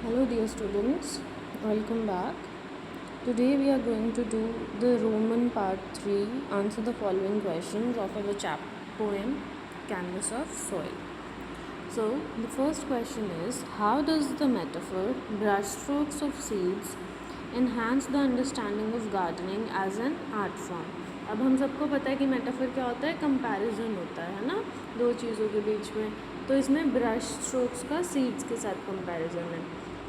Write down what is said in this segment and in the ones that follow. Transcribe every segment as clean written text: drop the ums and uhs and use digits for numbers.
Hello dear students, welcome back. Today we are going to do the Roman part 3, answer the following questions of our poem Canvas of Soil. So the first question is, how does the metaphor brushstrokes of seeds enhance the understanding of gardening as an art form? अब हम सबको पता है कि metaphor क्या होता है, comparison होता है ना, दो चीज़ों के बीच में. तो इसमें ब्रश स्ट्रोक्स का सीड्स के साथ कंपैरिजन है.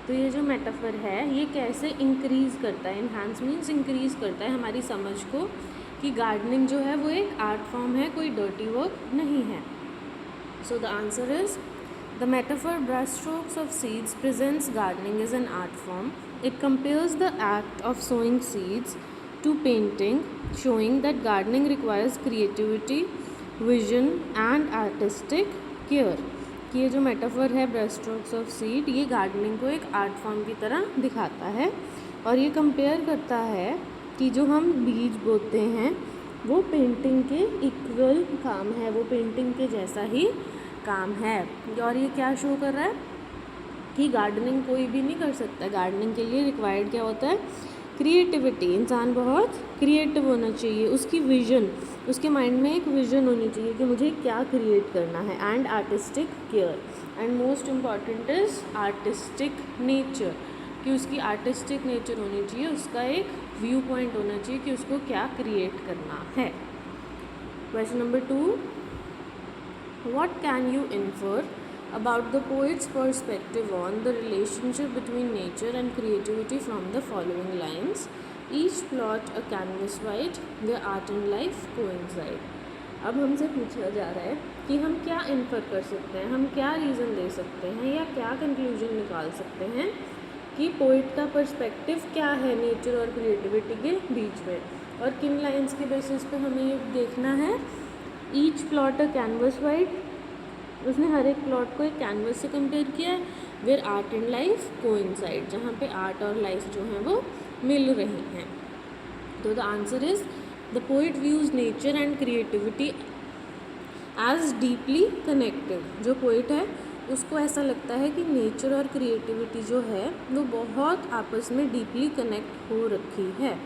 तो ये जो मेटाफर है ये कैसे इंक्रीज़ करता है, इन्हांस मीन्स इंक्रीज़ करता है हमारी समझ को कि गार्डनिंग जो है वो एक आर्ट फॉर्म है, कोई डर्टी वर्क नहीं है. So the answer is the metaphor brush strokes of seeds presents gardening is an art form. It compares the act of sowing seeds to painting, showing that gardening requires creativity, vision and artistic care. कि ये जो metaphor है brush strokes of seed, ये gardening को एक art form की तरह दिखाता है और ये कंपेयर करता है कि जो हम बीज बोते हैं वो पेंटिंग के इक्वल काम है, वो पेंटिंग के जैसा ही काम है. और ये क्या शो कर रहा है कि गार्डनिंग कोई भी नहीं कर सकता. गार्डनिंग के लिए रिक्वायर्ड क्या होता है, क्रिएटिविटी. इंसान बहुत क्रिएटिव होना चाहिए, उसकी विजन, उसके माइंड में एक विजन होनी चाहिए कि मुझे क्या क्रिएट करना है, and artistic care. And most important is artistic nature, कि उसकी आर्टिस्टिक नेचर होनी चाहिए, उसका एक व्यू पॉइंट होना चाहिए कि उसको क्या क्रिएट करना है. Question number 2, what can you infer about the poet's perspective on the relationship between nature and creativity from the following lines. Each plot a canvas white, where art and life coincide. अब हमसे पूछा जा रहा है कि हम क्या infer कर सकते हैं, हम क्या रीज़न दे सकते हैं या क्या कंक्लूजन निकाल सकते हैं कि पोइट का पर्सपेक्टिव क्या है नेचर और क्रिएटिविटी के बीच में, और किन लाइन्स के बेसिस पे हमें ये देखना है. Each plot a canvas white, उसने हर एक प्लॉट को एक कैनवस से कंपेयर किया है. Where art and life coincide, जहाँ पे आर्ट और लाइफ जो है वो मिल रही हैं. तो the answer is the poet views nature and creativity as deeply connected. जो पोइट है उसको ऐसा लगता है कि नेचर और क्रिएटिविटी जो है वो बहुत आपस में डीपली कनेक्ट हो रखी है.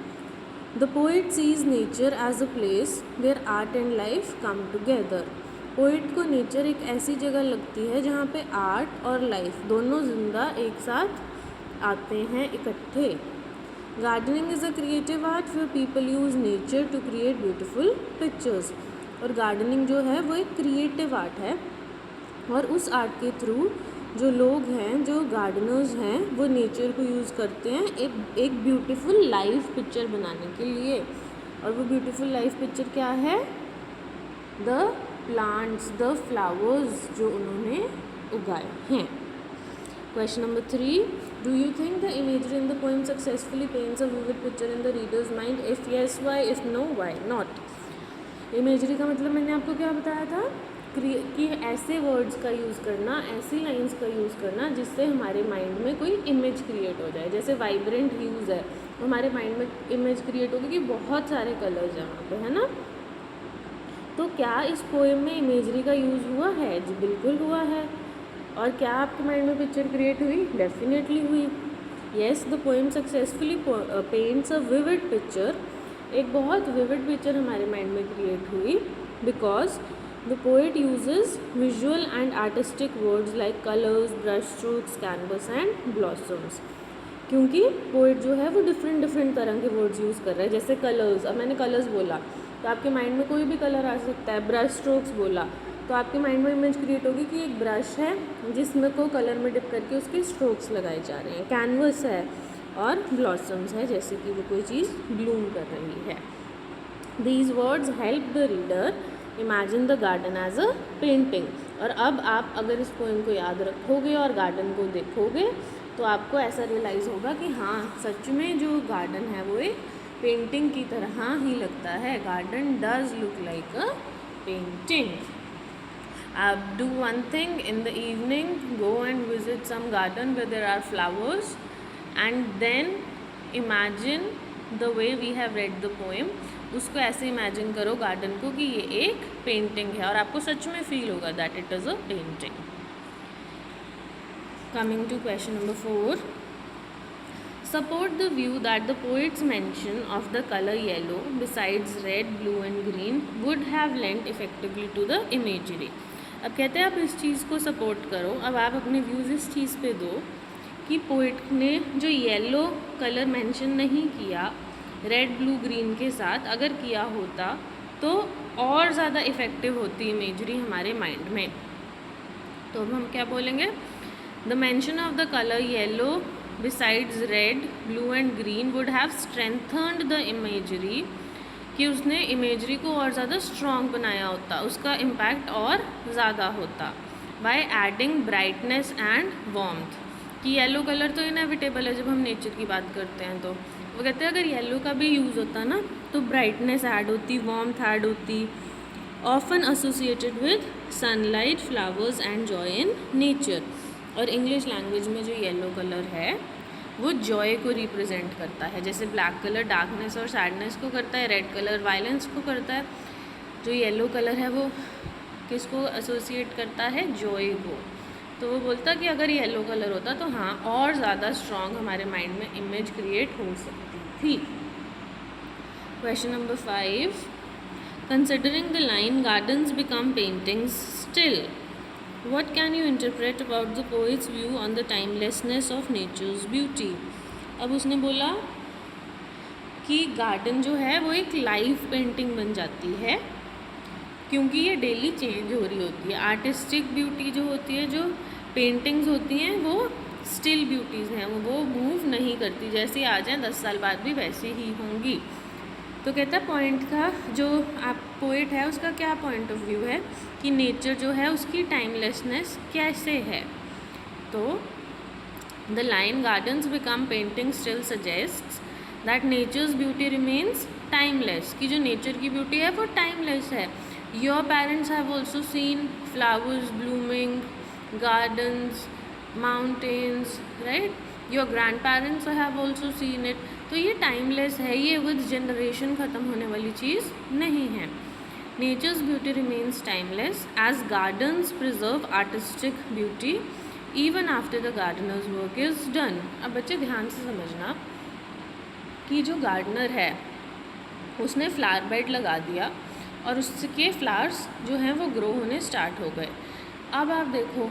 The poet sees nature as a place where art and life come together. Poet को नेचर एक ऐसी जगह लगती है जहाँ पे आर्ट और लाइफ दोनों जिंदा एक साथ आते हैं इकट्ठे. Gardening is a creative art where people use nature to create beautiful pictures. और गार्डनिंग जो है वो एक क्रिएटिव आर्ट है और उस आर्ट के थ्रू जो लोग हैं, जो गार्डनर्स हैं, वो नेचर को यूज़ करते हैं एक ब्यूटीफुल लाइव पिक्चर बनाने के लिए. और वो ब्यूटीफुल लाइव पिक्चर क्या है, द प्लांट्स, द फ्लावर्स जो उन्होंने उगाए हैं. Question number 3, do you think the imagery in the poem successfully paints a vivid picture in the reader's mind? If yes why, if no why not. Imagery का मतलब मैंने आपको क्या बताया था कि ऐसे वर्ड्स का यूज़ करना, ऐसी लाइंस का यूज़ करना जिससे हमारे माइंड में कोई इमेज क्रिएट हो जाए. जैसे वाइब्रेंट ह्यूज़ है, हमारे माइंड में इमेज क्रिएट होगी कि बहुत सारे कलर्स हैं वहाँ पे, है ना. तो क्या इस पोएम में इमेजरी का यूज़ हुआ है? जी बिल्कुल हुआ है. और क्या आपके माइंड में पिक्चर क्रिएट हुई? डेफिनेटली हुई. Yes, the poem successfully paints a vivid picture. एक बहुत विविड पिक्चर हमारे माइंड में क्रिएट हुई because the poet uses visual and artistic words like colours, brush strokes, canvas and blossoms. क्योंकि poet जो है वो डिफरेंट तरह के वर्ड्स यूज़ कर रहा है. जैसे कलर्स, अब मैंने कलर्स बोला तो आपके माइंड में कोई भी कलर आ सकता है. ब्रश स्ट्रोक्स बोला तो आपके माइंड में इमेज क्रिएट होगी कि एक ब्रश है जिसमें को कलर में डिप करके उसके स्ट्रोक्स लगाए जा रहे हैं. कैनवस है और ब्लॉसम्स है, जैसे कि वो कोई चीज़ ब्लूम कर रही है. These words help the reader imagine the garden as a painting. और अब आप अगर इस पोएम को याद रखोगे और गार्डन को देखोगे तो आपको ऐसा रियलाइज़ होगा कि हाँ, सच में जो गार्डन है वो एक पेंटिंग की तरह ही लगता है. Garden does look like a painting. अब do one thing in the evening, go and visit some garden where there are flowers and then imagine the way we have read the poem. उसको ऐसे imagine करो garden को कि ये एक painting है और आपको सच में फील होगा that it is a painting. Coming to question number 4. Support the view that the poet's mention of the color yellow besides red, blue and green would have lent effectively to the imagery. अब कहते हैं आप इस चीज़ को support करो. अब आप अपने व्यूज़ इस चीज़ पे दो कि पोइट ने जो येलो कलर मेंशन नहीं किया रेड, ब्लू, ग्रीन के साथ, अगर किया होता तो और ज़्यादा इफ़ेक्टिव होती इमेजरी हमारे माइंड में. तो अब हम क्या बोलेंगे? The mention of the colour yellow besides red, blue and green would have strengthened the imagery, कि उसने इमेजरी को और ज़्यादा स्ट्रॉन्ग बनाया होता, उसका इम्पैक्ट और ज़्यादा होता. By adding brightness and warmth, कि येलो कलर तो इनएविटेबल है जब हम नेचर की बात करते हैं. तो वो कहते हैं अगर येलो का भी यूज़ होता ना तो ब्राइटनेस ऐड होती, वार्मथ ऐड होती. Often associated with sunlight, flowers and joy in nature. और इंग्लिश लैंग्वेज में जो येलो कलर है वो जॉय को रिप्रेजेंट करता है. जैसे ब्लैक कलर डार्कनेस और सैडनेस को करता है, रेड कलर वायलेंस को करता है. जो येलो कलर है वो किसको एसोसिएट करता है? जॉय को. तो वो बोलता कि अगर येलो कलर होता तो हाँ और ज़्यादा स्ट्रॉन्ग हमारे माइंड में इमेज क्रिएट हो सकती थी. Question number 5. Considering the line gardens become paintings still, what can you interpret about the poet's view on the timelessness of nature's beauty? अब उसने बोला कि गार्डन जो है वो एक लाइव पेंटिंग बन जाती है क्योंकि ये डेली चेंज हो रही होती है. आर्टिस्टिक ब्यूटी जो होती है, जो पेंटिंग्स होती हैं वो स्टिल ब्यूटीज़ हैं, वो मूव नहीं करती, जैसे आ जाएँ 10 साल बाद भी वैसी ही होंगी. तो कहता है पॉइंट का जो आप पोएट है उसका क्या पॉइंट ऑफ व्यू है कि नेचर जो है उसकी टाइमलेसनेस कैसे है. तो the line gardens become painting still suggests that nature's beauty remains timeless, कि जो नेचर की ब्यूटी है वो टाइमलेस है. Your parents have also seen flowers blooming, gardens, mountains, right. Your grandparents have also seen it. तो ये timeless है, ये विद जनरेशन ख़त्म होने वाली चीज़ नहीं है. Nature's beauty remains timeless as gardens preserve artistic beauty even after the gardener's work is done. अब बच्चे ध्यान से समझना कि जो गार्डनर है उसने फ्लावर बेड लगा दिया और उसके फ्लावर्स जो हैं वो ग्रो होने स्टार्ट हो गए. अब आप देखो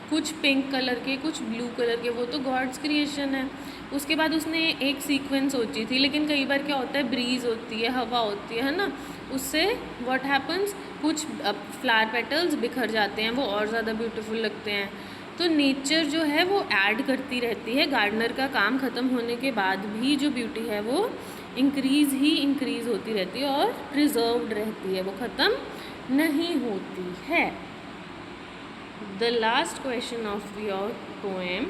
कुछ पिंक कलर के, कुछ ब्लू कलर के, वो तो गॉड्स क्रिएशन है. उसके बाद उसने एक सीक्वेंस सोची थी, लेकिन कई बार क्या होता है ब्रीज होती है, हवा होती है ना, उससे व्हाट हैपन्स कुछ फ्लावर पेटल्स बिखर जाते हैं, वो और ज़्यादा ब्यूटीफुल लगते हैं. तो नेचर जो है वो ऐड करती रहती है. गार्डनर का काम ख़त्म होने के बाद भी जो ब्यूटी है वो इंक्रीज़ होती रहती है और प्रिजर्व्ड रहती है, वो ख़त्म नहीं होती है. The last question of your poem,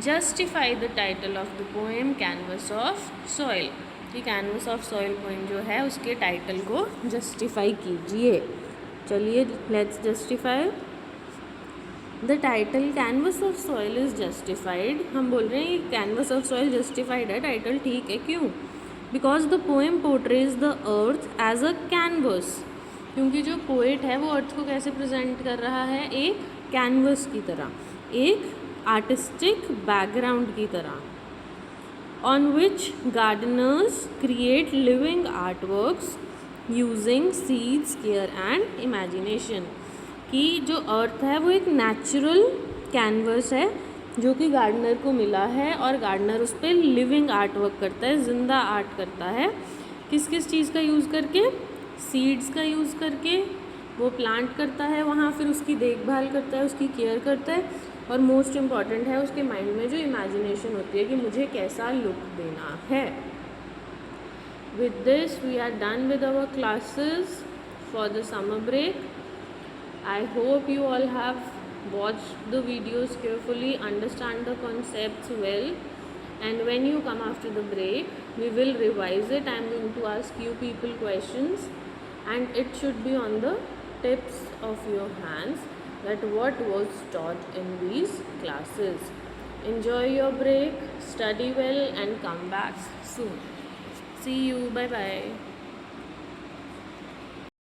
justify the title of the poem Canvas of Soil. कि Canvas of Soil poem जो है उसके टाइटल को जस्टिफाई कीजिए. चलिए let's justify. The title Canvas of Soil is justified. हम बोल रहे हैं कि Canvas of Soil justified है टाइटल, ठीक है. क्यों? Because the poem portrays the earth as a canvas. क्योंकि जो पोएट है वो अर्थ को कैसे प्रेजेंट कर रहा है? एक कैनवस की तरह, एक आर्टिस्टिक बैकग्राउंड की तरह. On which Gardner's create living art works using seeds, care and imagination. कि जो अर्थ है वो एक नेचुरल कैनवस है जो कि गार्डनर को मिला है और गार्डनर उस पर लिविंग आर्ट वर्क करता है, जिंदा आर्ट करता है. किस किस चीज़ का यूज़ करके? सीड्स का यूज़ करके वो प्लांट करता है वहाँ, फिर उसकी देखभाल करता है, उसकी केयर करता है, और मोस्ट इम्पॉर्टेंट है उसके माइंड में जो इमेजिनेशन होती है कि मुझे कैसा लुक देना है. With this we are done with our classes for the summer break. I hope you all have watched the videos carefully, understand the concepts well, and when you come after the break we will revise it. I am going to ask you people questions and it should be on the tips of your hands that what was taught in these classes. Enjoy your break, study well and come back soon. See you, bye bye.